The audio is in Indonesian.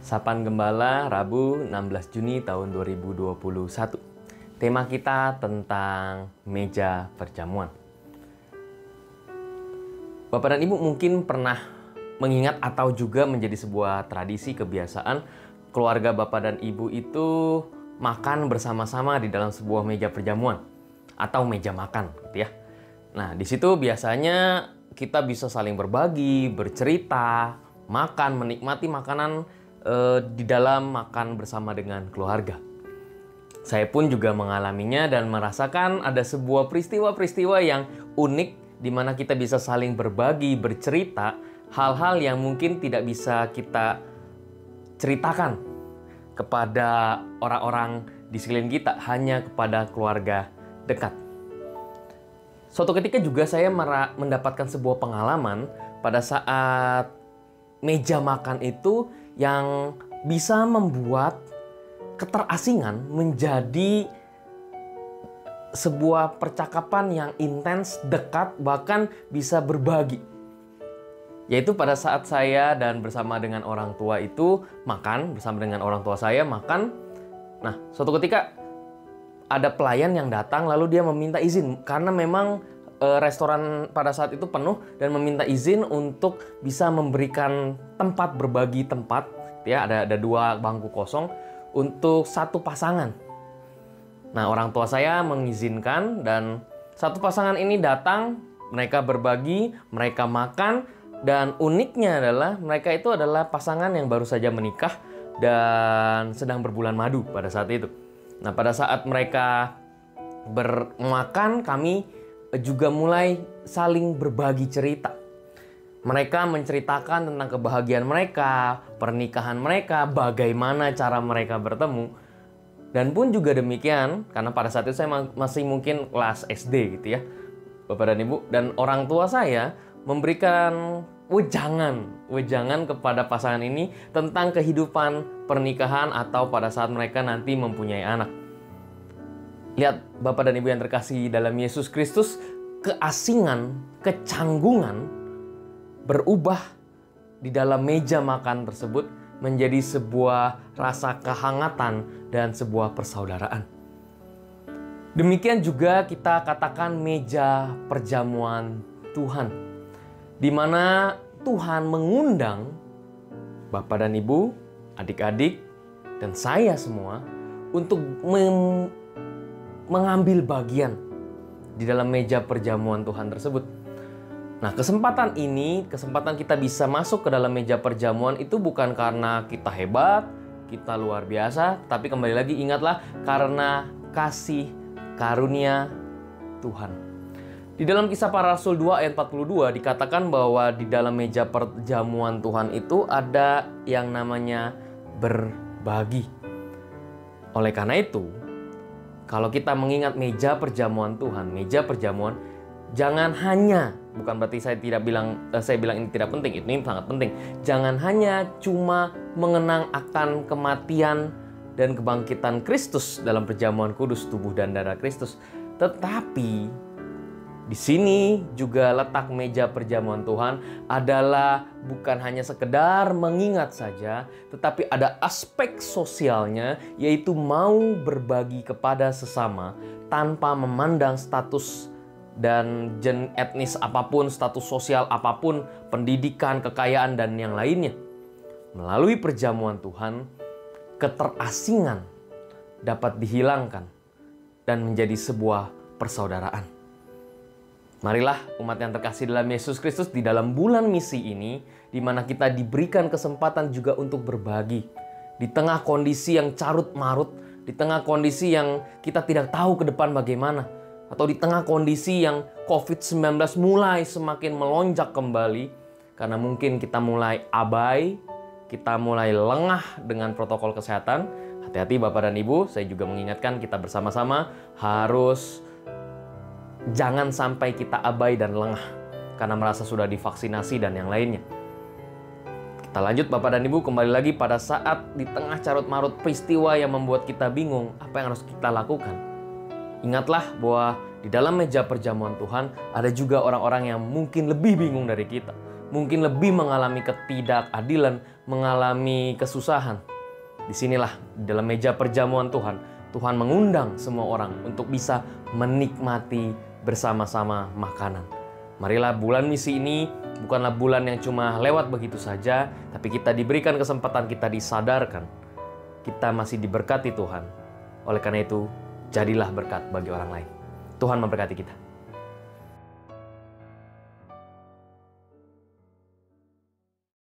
Sapaan Gembala, Rabu 16 Juni tahun 2021. Tema kita tentang meja perjamuan. Bapak dan Ibu mungkin pernah mengingat atau juga menjadi sebuah tradisi kebiasaan keluarga Bapak dan Ibu itu makan bersama-sama di dalam sebuah meja perjamuan atau meja makan gitu ya. Nah, di situ biasanya kita bisa saling berbagi, bercerita, makan, menikmati makanan di dalam makan bersama dengan keluarga. Saya pun juga mengalaminya dan merasakan ada sebuah peristiwa-peristiwa yang unik di mana kita bisa saling berbagi, bercerita hal-hal yang mungkin tidak bisa kita ceritakan kepada orang-orang di sekeliling kita, hanya kepada keluarga dekat. Suatu ketika juga saya mendapatkan sebuah pengalaman pada saat meja makan itu yang bisa membuat keterasingan menjadi sebuah percakapan yang intens, dekat, bahkan bisa berbagi. Yaitu pada saat saya dan bersama dengan orang tua itu makan, bersama dengan orang tua saya makan. Nah, suatu ketika ada pelayan yang datang lalu dia meminta izin karena memang restoran pada saat itu penuh dan meminta izin untuk bisa memberikan tempat, berbagi tempat ya, ada dua bangku kosong untuk satu pasangan. Nah, orang tua saya mengizinkan dan satu pasangan ini datang, mereka berbagi, mereka makan, dan uniknya adalah mereka itu adalah pasangan yang baru saja menikah dan sedang berbulan madu pada saat itu. Nah, pada saat mereka bermakan, kami juga mulai saling berbagi cerita. Mereka menceritakan tentang kebahagiaan mereka, pernikahan mereka, bagaimana cara mereka bertemu. Dan pun juga demikian, karena pada saat itu saya masih mungkin kelas SD gitu ya, Bapak dan Ibu. Dan orang tua saya memberikan wejangan kepada pasangan ini tentang kehidupan pernikahan atau pada saat mereka nanti mempunyai anak. Lihat Bapak dan Ibu yang terkasih dalam Yesus Kristus, keasingan, kecanggungan berubah di dalam meja makan tersebut menjadi sebuah rasa kehangatan dan sebuah persaudaraan. Demikian juga kita katakan meja perjamuan Tuhan, di mana Tuhan mengundang Bapak dan Ibu, adik-adik, dan saya semua untuk mengambil bagian di dalam meja perjamuan Tuhan tersebut. Nah, kesempatan kita bisa masuk ke dalam meja perjamuan itu bukan karena kita hebat, kita luar biasa, tapi kembali lagi ingatlah karena kasih karunia Tuhan. Di dalam Kisah Para Rasul 2 ayat 42 dikatakan bahwa di dalam meja perjamuan Tuhan itu ada yang namanya berbagi. Oleh karena itu, kalau kita mengingat meja perjamuan Tuhan, meja perjamuan, jangan hanya, bukan berarti saya bilang ini tidak penting, ini sangat penting. Jangan hanya cuma mengenang akan kematian dan kebangkitan Kristus dalam perjamuan kudus tubuh dan darah Kristus, tetapi di sini juga letak meja perjamuan Tuhan adalah bukan hanya sekedar mengingat saja, tetapi ada aspek sosialnya, yaitu mau berbagi kepada sesama tanpa memandang status dan etnis apapun, status sosial apapun, pendidikan, kekayaan, dan yang lainnya. Melalui perjamuan Tuhan, keterasingan dapat dihilangkan dan menjadi sebuah persaudaraan. Marilah umat yang terkasih dalam Yesus Kristus, di dalam bulan misi ini, di mana kita diberikan kesempatan juga untuk berbagi. Di tengah kondisi yang carut marut, di tengah kondisi yang kita tidak tahu ke depan bagaimana, atau di tengah kondisi yang COVID-19 mulai semakin melonjak kembali, karena mungkin kita mulai abai, kita mulai lengah dengan protokol kesehatan. Hati-hati Bapak dan Ibu, saya juga mengingatkan kita bersama-sama harus jangan sampai kita abai dan lengah karena merasa sudah divaksinasi dan yang lainnya. Kita lanjut Bapak dan Ibu, kembali lagi pada saat di tengah carut marut peristiwa yang membuat kita bingung, apa yang harus kita lakukan? Ingatlah bahwa di dalam meja perjamuan Tuhan ada juga orang-orang yang mungkin lebih bingung dari kita. mungkin lebih mengalami ketidakadilan, mengalami kesusahan. Disinilah di dalam meja perjamuan Tuhan, Tuhan mengundang semua orang untuk bisa menikmati bersama-sama makanan. Marilah bulan misi ini bukanlah bulan yang cuma lewat begitu saja, tapi kita diberikan kesempatan, kita disadarkan. Kita masih diberkati Tuhan. Oleh karena itu, jadilah berkat bagi orang lain. Tuhan memberkati kita.